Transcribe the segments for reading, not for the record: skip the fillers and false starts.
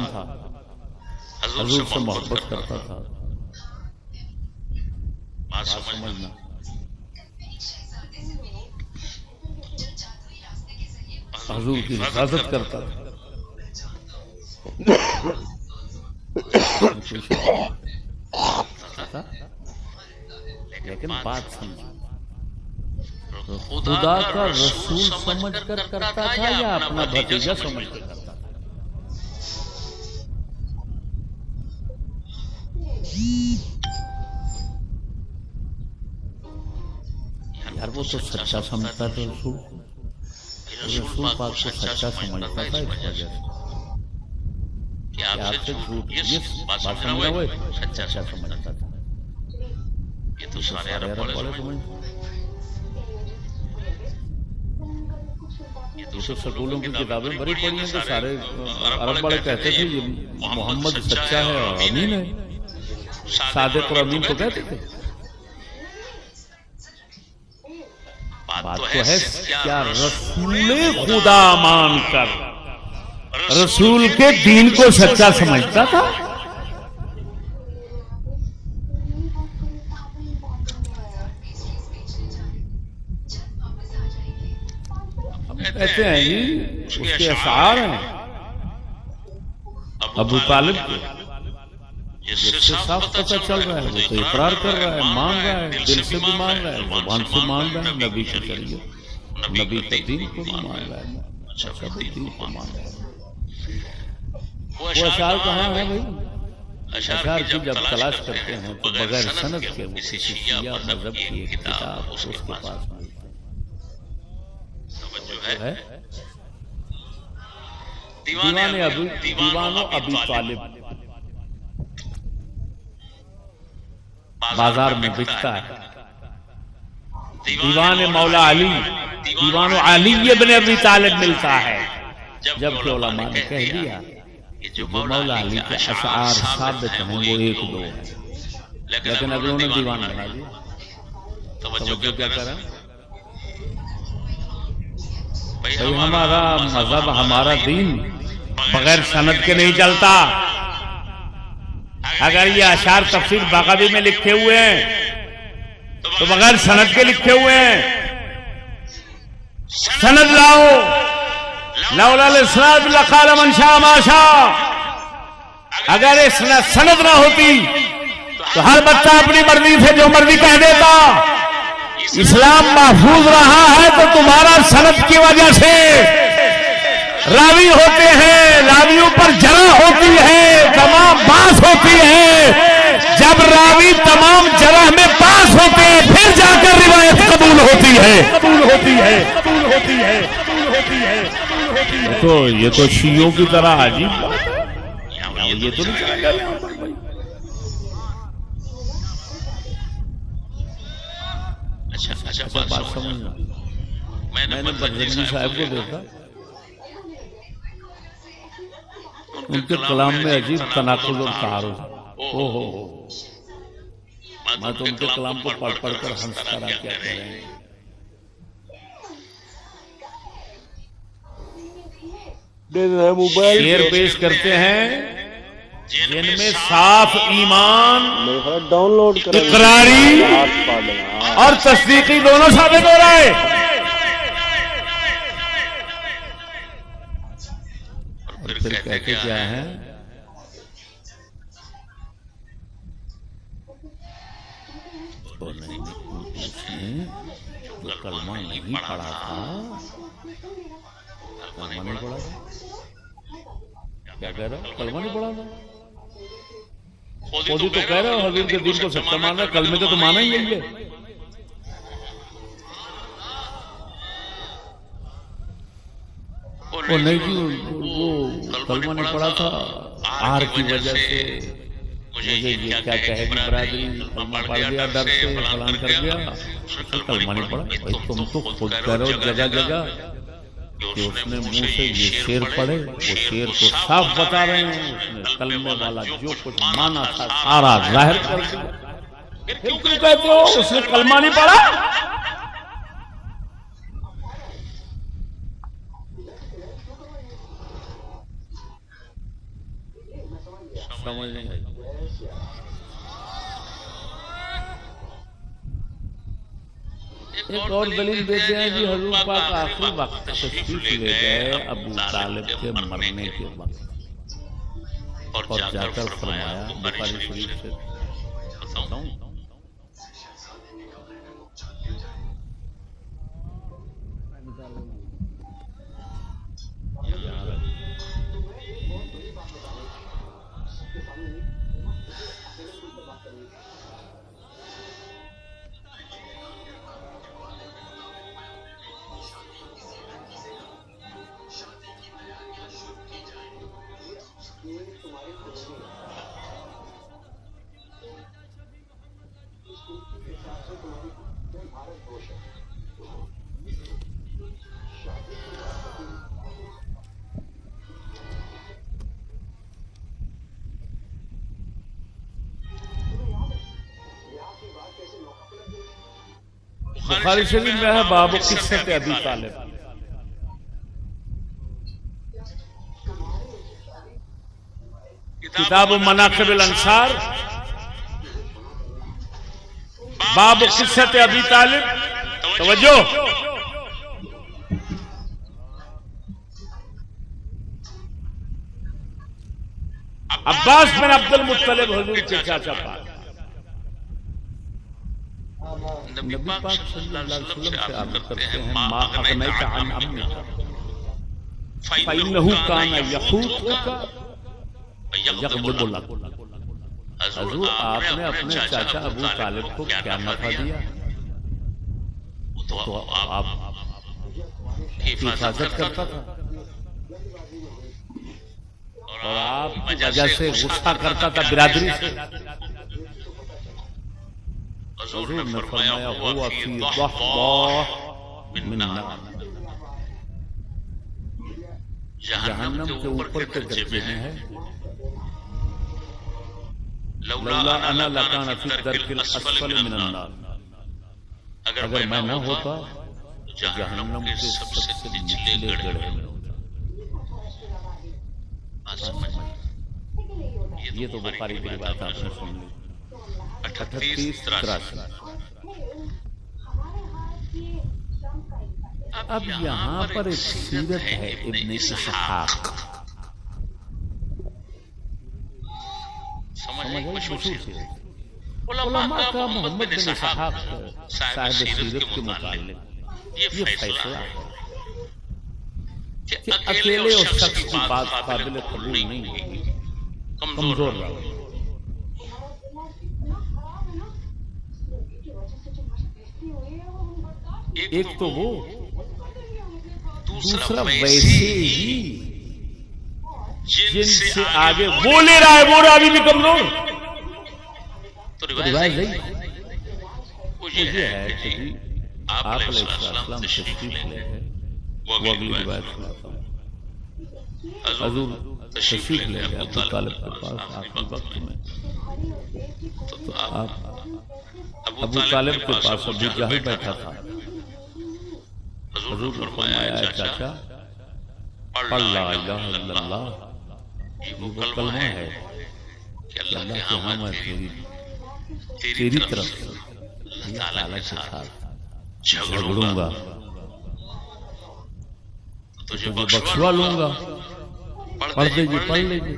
خادم تھا، حضور سے محبت کرتا تھا. بات سمجھنا. حضور کی حفاظت کرتا تھا. لیکن بات سمجھو، خدا کا رسول سمجھ کر کرتا تھا یا اپنا بھتیجا سمجھ کر کرتا تھا؟ یار وہ تو سچا سمجھتا تھا، رسول پاک کو سچا سمجھتا تھا. اس وجہ سے کہ آپ سے جھوٹ یہ بات سمجھنا وہ سچا سمجھتا تھا. یہ تو سارے عرب والے سمجھتے. یہ تو سکولوں کی کتابیں بڑی پڑھی ہیں تو سارے عرب والے کہتے تھے یہ محمد سچا ہے اور امین ہے. صادق اور امین تو کہتے تھے. بات تو ہے کیا رسول خدا مان کر رسول کے دین کو سچا سمجھتا تھا؟ کہتے ہیں جی اس کے اشعار ہیں ابو طالب کے، جس سے صاف پتہ چل رہا ہے وہ تو اقرار کر رہا ہے، مان رہا ہے، دل سے بھی مان رہا ہے، زبان سے مان رہا ہے، نبی کے ذریعے نبی کے دین کو بھی مان رہا ہے، سب دین کو مان رہا ہے. وہ اشعار کہاں ہے بھائی؟ اشعار کی جب تلاش کرتے ہیں تو بغیر سند کے وہ کسی شیعہ مذہب کی ایک کتاب اس کے پاس ہے. دیوان ابی طالب بازار میں بکتا ہے. دیوان مولا علی، دیوان علی ابن ابی طالب ملتا ہے. جب کہ علماء نے کہہ دیا جو مولا علی کے اشعار ثابت ہیں وہ ایک دو ہیں، لیکن اب انہوں نے دیوان بنا دیا. توجہ کیا کریں بھائی، ہمارا مذہب ہمارا دین بغیر سند کے نہیں چلتا. اگر یہ اشعار تفسیر بغوی میں لکھے ہوئے ہیں تو بغیر سند کے لکھے ہوئے ہیں. سند لاؤ. لولا الاسناد لقال من شاء ما شاء. اگر سند نہ ہوتی تو ہر بچہ اپنی مرضی سے جو مرضی کہہ دیتا. اسلام محفوظ رہا ہے تو تمہارا سند کی وجہ سے راوی ہوتے ہیں، راویوں پر جرح ہوتی ہے، تمام باس ہوتی ہے. جب راوی تمام جرح میں پاس ہوتے ہیں پھر جا کر روایت قبول ہوتی ہے. تو یہ تو شیعوں کی طرح عجیب بات ہے. یہ تو نہیں. اچھا بات سمجھنا. میں نے برزنگی صاحب کو دیکھا، ان کے کلام میں عجیب تناقض اور تعارض. میں تو ان کے کلام کو پڑھ پڑھ کر ہنستا رہا. کیا کریں؟ شعر پیش کرتے ہیں جن میں صاف ایمان، اقراری اور تصدیقی دونوں ثابت ہو رہا ہے. اور پھر کہتے کیا ہیں؟ جو کلمہ نہیں پڑھا تھا، کلمہ نہیں پڑھا تھا. کیا کہہ رہا ہے؟ کلمہ نہیں پڑھا تھا. خود ہی تو کہہ رہا ہے حضور کے دین کو سچا مان رہا ہے، کلمے کو تو مانا ہی نہیں ہے. وہ نہیں جی، وہ کلمہ نہیں پڑھا تھا، آر کی وجہ سے مجھے یہ کیا کہے گی برادری، کلمہ پڑھ دیا ڈر سے، فلان کر دیا. کلمہ نہیں پڑھا. تم تو خود کہہ رہے ہو جگہ جگہ کہ اس نے منہ سے یہ شعر پڑھے. وہ شعر تو صاف بتا رہے ہیں اس نے کلمے والا جو کچھ مانا تھا سارا ظاہر کر دیا. پھر کیوں کہتے ہو اس نے کلمہ نہیں پڑھا؟ سمجھ نہیں آئی. ایک اور دلیل دیتے ہیں جی حضور پاک آخری وقت تشریف لے گئے ابو طالب کے مرنے کے وقت اور جا کر فرمایا بخاری شریف سے بتاؤں بخاری شریف میں ہے باب قصۃ ابی طالب. کتاب مناقب الانصار باب قصۃ ابی طالب. توجہ عباس بن عبد المطلب حضور کے چاچا پاک نبی پاک صلی اللہ علیہ وسلم سے عرض کرتے ہیں ما اغنیت عن عمک فإنه كان يحوطك يغضب لك. حضور آپ نے اپنے چاچا ابو طالب کو کیا نفع دیا؟ تو آپ کی حفاظت کرتا تھا اور آپ کی وجہ سے غصہ کرتا تھا برادری سے. حضور نے فرمایا ہوا فی ضحضاح من نار. جہنم کے اوپر کے درجے میں ہے. لولا انا لکان فی الدرک الاسفل من النار. اگر میں نہ ہوتا جہنم کے سب سے نچلے گڑھے میں ہوتا. یہ تو بخاری کی بات آپ نے سن لی. 38-83. اب یہاں پر ایک سیرت ہے ابن اسحاق. مشہور سیرت. علماء کا محمد بن اسحاق صاحب سیرت کے متعلق یہ فیصلہ ہے کہ اکیلے اور شخص کی بات قابل قبول نہیں ہوگی، کمزور رہا. ایک تو وہ، دوسرا ویسے ہی جن سے آگے وہ لے رہا ہے وہ راوی بھی کمزور. تو روایت نہیں وہ یہ ہے کہ آپ علیہ السلام تشریف لے گئے. وہ اگلی روایت سناتا ہوں. حضور تشریف لے گئے ابو طالب کے پاس آخری وقت میں. تو آپ ابو طالب کے پاس ابو جہل بیٹھا تھا. حضور نے فرمایا چاچا پڑھ لا الہ الا اللہ. یہ وہ کلمہ ہے کہ اللہ کے ہاں میں تیری طرف سے اللہ تعالیٰ کے ساتھ جھگڑوں گا، تجھے بخشوا لوں گا. پڑھ لیجیے پڑھ لیجیے.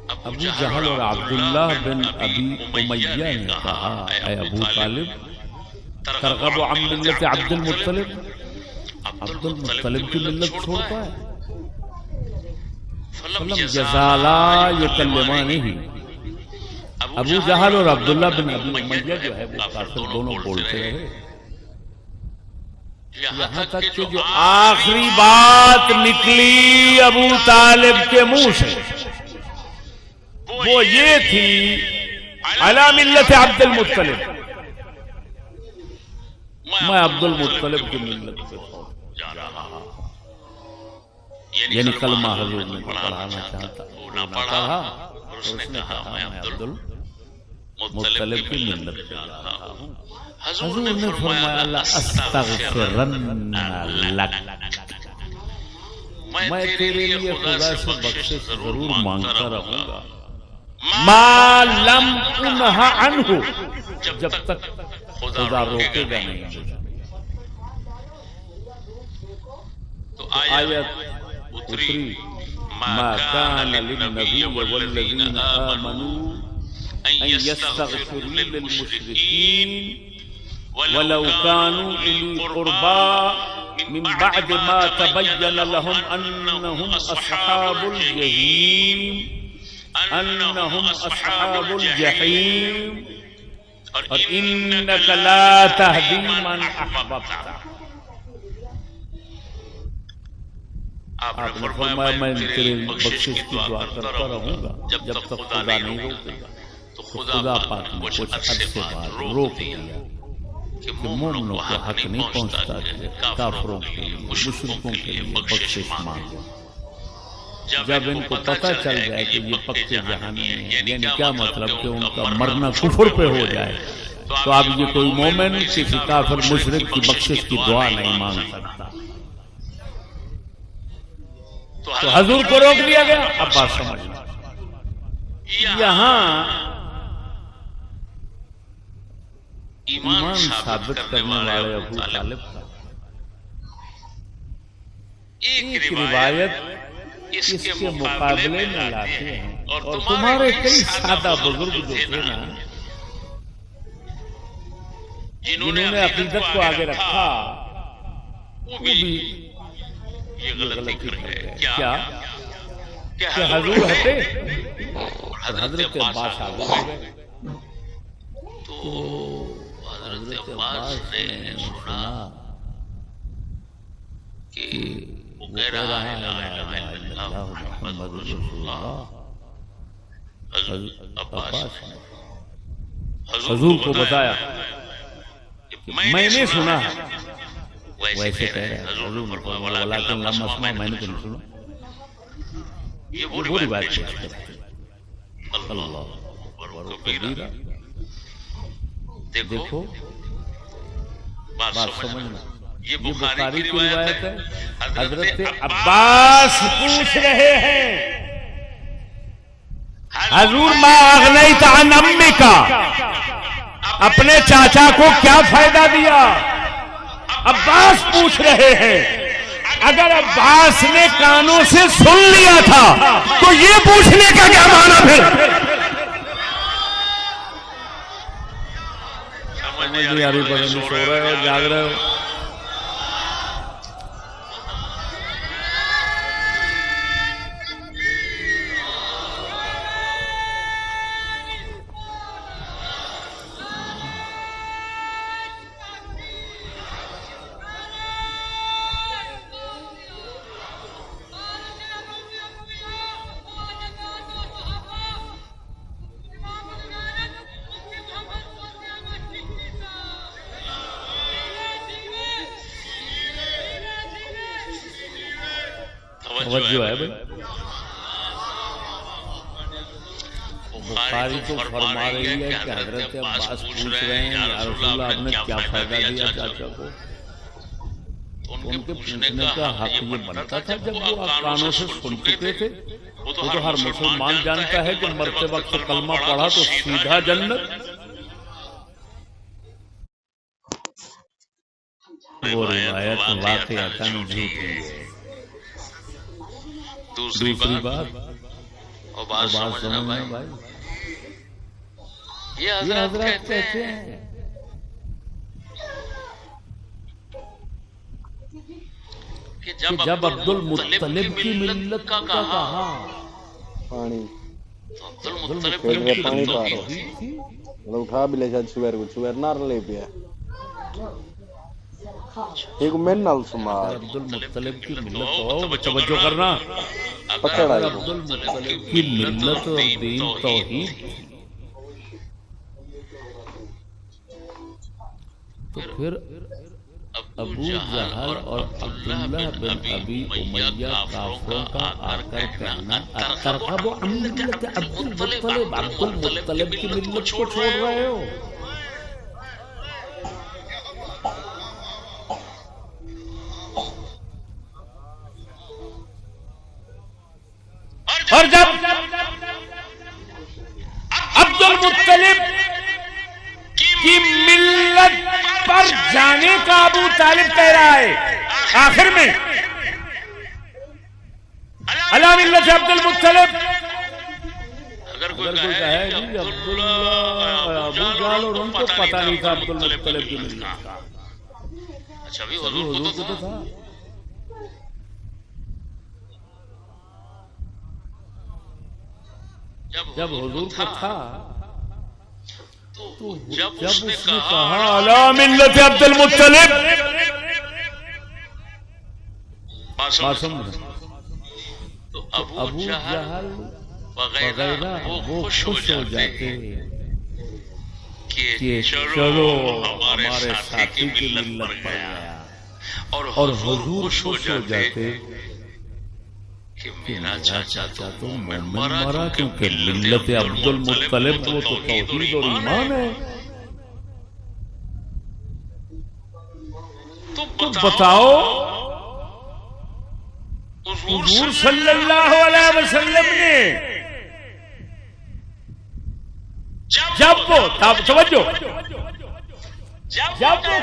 ابو جہل اور عبداللہ بن ابی امیہ نے کہا اے ابو طالب ترغب عن ملت عبد المطلب. عبد المطلب کی ملت چھوڑتا ہے. فلم یزالا یکلمانہ. ابو جہل اور عبداللہ بن ابی امیہ جو ہے وہ کافر دونوں بولتے رہے یہاں تک کہ جو آخری بات نکلی ابو طالب کے منہ سے وہ یہ تھی علی ملت عبد المطلب. میں عبد المطلب کی ملت پہ جا رہا ہوں. یعنی کلمہ حضور نے پڑھانا چاہتا وہ نہ پڑھا اور اس نے کہا میں عبد المطلب کی ملت پہ جا رہا ہوں. حضور نے فرمایا لا استغفرن لک. میں تیرے لیے خدا سے بخشش ضرور مانگتا رہوں گا ما لم انہا عنہ، جب تک خدا روکے گا نہیں مجھے۔ تو آیت اتری ما کان للنبی والذین آمنوا ان یستغفروا للمشرکین ولو كانوا أولي قربى من بعد ما تبين لهم أنهم أصحاب الجحيم إنك لا تهدي من أحببت۔ آپ نے فرمایا میں تیرے بخشش کی دعا کرتا رہوں گا جب تک خدا نہیں روکے گا۔ تو خدا پاک نے کچھ عرصے بعد روک دیا کہ مومنوں کو حق نہیں پہنچتا کہ کافروں کے لیے، مشرکوں کے لیے بخشش مانگو۔ جب ان کو پتہ چل جائے کہ یہ پکے جہنمی ہیں، یعنی کیا مطلب کہ ان کا مرنا کفر پہ ہو جائے، تو اب یہ کوئی مومن کسی کافر مشرک کی بخشش کی دعا نہیں مانگ سکتا۔ تو حضور کو روک دیا گیا۔ اب بات سمجھنا، یہاں ایمان ثابت کرنے والے ابو طالب کا ایک روایت اس کے مقابلے میں لاتے ہیں، اور تمہارے کئی سادہ بزرگ جو تھے نا، جنہوں نے عقیدت کو آگے رکھا، وہ بھی یہ غلطی کر گئے۔ کیا کہ حضور ہٹے اور حضرت عباس آگے ہو گئے۔ تو حضرت عباس نے سنا کہ وہ کہہ رہا ہے لا الہ الا اللہ محمد رسول اللہ۔ عباس نے حضور کو بتایا میں نے سنا، ویسے کہہ رہے ہیں حضور نے فرمایا ولیکن لم اسمع، میں نے تو نہیں سنا۔ یہ وہ روایت ہے۔ اللہ اکبر و کبیرہ۔ دیکھو بات سمجھنا، یہ بخاری کی روایت ہے۔ حضرت عباس پوچھ رہے ہیں حضور ما اغنیت عن امک، اپنے چاچا کو کیا فائدہ دیا؟ عباس پوچھ رہے ہیں۔ اگر عباس نے کانوں سے سن لیا تھا تو یہ پوچھنے کا کیا معنی پھر؟ سمجھ نہیں آ رہی، پتہ نہیں سو رہے ہو جاگ رہے ہو؟ توجہ ہے بھائی؟ بخاری تو فرما رہی ہے کہ حضرت عباس پوچھ رہے ہیں یا رسول اللہ آپ نے کیا فائدہ دیا چاچا کو؟ ان کے پوچھنے کا حق یہ بنتا تھا جب وہ کانوں سے سن چکے تھے۔ وہ تو ہر مسلمان جانتا ہے کہ مرتے وقت کلمہ پڑھا تو سیدھا جنت۔ وہ روایت واقعتاً جھوٹی ہے۔ دوسری بات اور بات سمجھنا بھائی، یہ حضرات کہتے ہیں کہ جب عبد المطلب کی ملت کا کہا، عبد المطلب کی اٹھا بھی لے جائے چویر نار لے پیا ایک من نال سماج عبد المطلب کی ملت ہو، توجہ کرنا، عبد المطلب کی ملت اور دین توحید، تو پھر ابو جہل اور عبداللہ بن ابی امیہ کافروں کا آ کر کہنا ترغب عن ملت عبد المطلب، عبد المطلب کی ملت کو چھوڑ رہے ہو۔ اور جب عبد المطلب کی ملت پر جانے کا ابو طالب کہہ رہا ہے آخر میں علی ملت عبد المطلب، اگر کوئی کہے کہ عبداللہ ابو جہل اور ان کو پتہ نہیں تھا عبد المطلب کی ملت کا، اچھا بھی حضور کو تو تھا. جب حضور کو تھا تو جب اس نے کہا علی ملت عبد المطلب معصوم، تو ابو جہل وغیرہ وہ خوش ہو جاتے کہ چلو ہمارے ساتھی کی ملت پر گیا، اور حضور خوش ہو جاتے کہ میرا چاچا تو مومن مرا، کیونکہ ملت عبد المطلب وہ تو توحید اور ایمان ہے. تو بتاؤ حضور صلی اللہ علیہ وسلم نے جب وہ توجہ جب وہ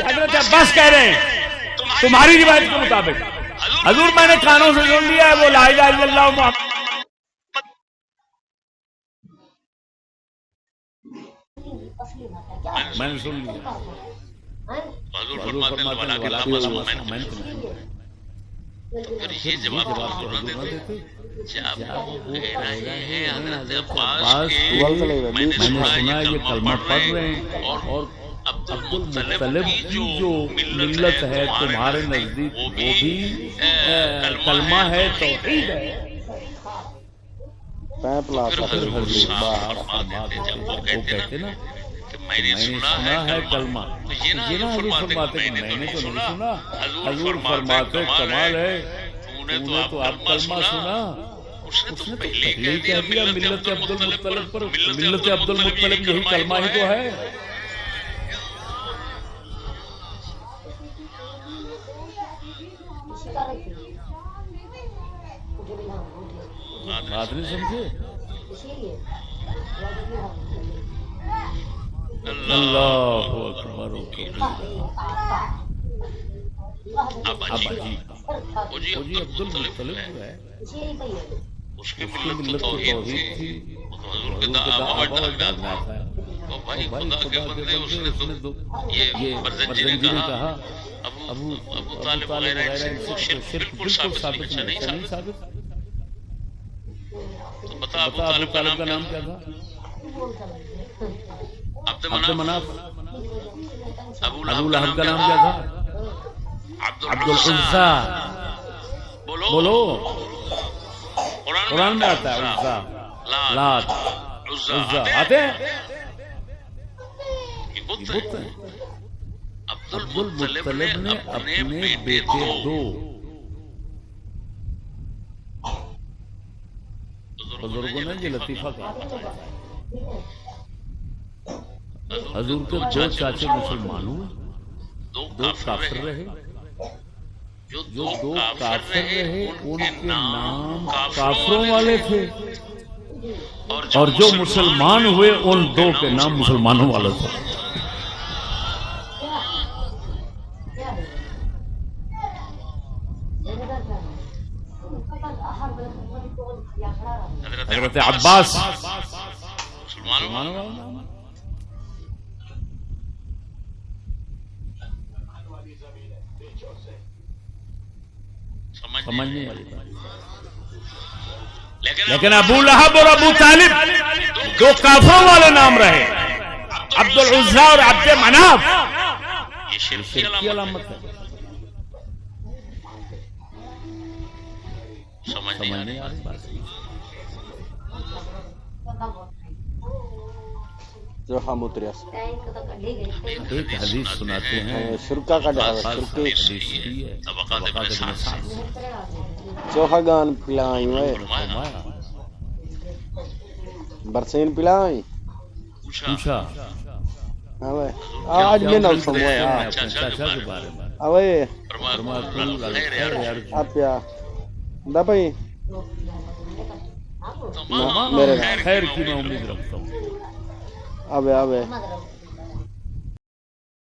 حضرت عباس کہہ رہے ہیں تمہاری روایت کے مطابق، حضور میں نے کانوں سے سن لیا ہے وہ لا الہ الا اللہ محمد، میں نے سن لیا. حضور فرماتے ہیں والا کہ میں نے پھر یہ جواب حضور نہ دیتے. جب وہ کہہ رہے ہیں حضرت عباس کے میں نے سنا یہ کلمہ پڑھ رہے ہیں اور عبد المطلب کی جو ملت ہے تمہارے نزدیک وہ بھی کلمہ ہے، توحید ہے. پھر حضور صاحب فرما دیتے جب وہ کہتے نا کہ میں نے سنا ہے کلمہ، تو یہ نہ حضور فرماتے کہ میں نے تو نہیں سنا. حضور فرماتے کمال ہے تو نے تو اب کلمہ سنا، اس نے تو پہلے ہی کہہ دیا ملت عبد المطلب پر. ملت عبد المطلب یہی کلمہ ہی تو ہے. بات نہیں سمجھے؟ اللہ اکبر. ابا جی عبد المطلب ہے، اس کی ملت تو توحید تھی، حضور کے آبا و اجداد تھا. تو بھائی خدا کے بندے اس نے تو یہ برزنجی نے کہا ابو طالب وغیرہ ان سے شرک بالکل ثابت نہیں ثابت. تو بتا ابو طالب کا نام کیا تھا؟ عبد مناف. ابو لہب کا نام کیا تھا؟ عبد العزا. بولو قرآن میں آتا ہے عزا، لات، عزا آتے ہیں. بت ہیں. عبد المطلب نے اپنے بیٹے دو بزرگوں نے یہ لطیفہ کہا. حضور کے دو چاچے مسلمان ہوئے، دو کافر رہے. جو دو کافر رہے ان کے نام کافروں والے تھے، اور جو مسلمان ہوئے ان دو کے نام مسلمانوں والے تھے. حضرت عباس مسلمانوں والے سمجھنے والی بات. لیکن ابو لہب اور ابو طالب دو کافروں والے نام رہے، عبد العزا اور عبد مناف. یہ شرک کی علامت ہے. سمجھنے والی بات. جو ہم اتریاس ایک حدیث سناتے ہیں شرکا کا جہاز شرکے طبقات ابن سعد. چوہا گان پلائیں وے برسین پلائیں پوچھا اوے آج میں نہ سمجھا چاچا کے بارے میں. اوے فرمایا اپیا دا بھائی میرے خیر کی میں امید رکھتا ہوں. ابے